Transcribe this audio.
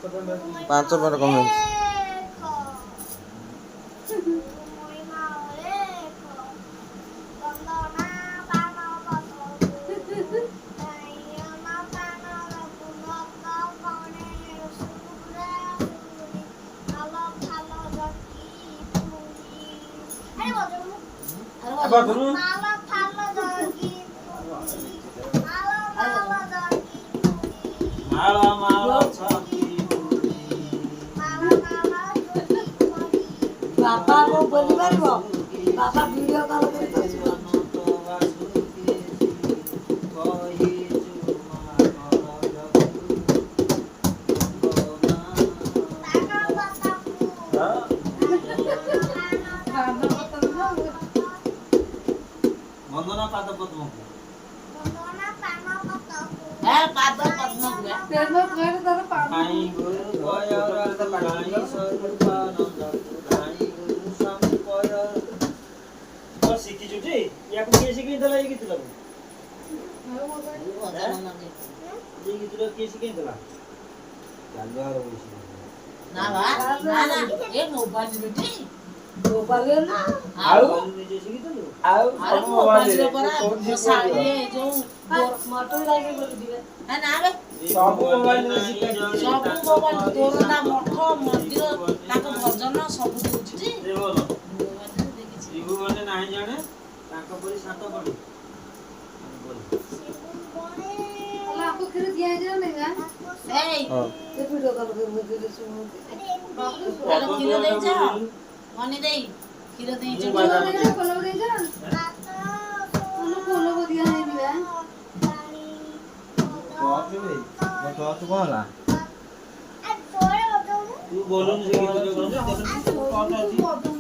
5 रुपये कमेंट्स बाबा को बोली पारिबो बाबा वीडियो कॉल कर वंदना पाद पद्म ए पाद पद्म हुआ तेनो कर तर पाद आई गुरु भय राई सर्वानंद आई गुरु संपय तो सीखी जुटी या को के सीखी देला ये गीत लगो ये गीत लो के सीखी देला चालू आ रही ना बा ना ए मोबाइल बेटी मोबाइल ना आउ निजे सीखी देलो आउ अरे मोबाइल रे परा साड़ी जो मोटर लागे बोली दिबे ना ना बे सब मोबाइल रे सब मोबाइल तोर ना मठ मंदिर ताको भजन सब होउची टी रे बोलो मोबाइल देखिছি जीवु माने नाही जाने ताको परी सात बड़ी बोल अल्लाह आपको खीर दिया जाए ना ए हां ये वीडियो कॉल कर मुझे सुनो हेलो खीर दे जा मनी देई खीर दे जा कोलो दे जा कोलो को दिया नहीं दिया तो कौन ला तू बोलो से गीत लो कौन सा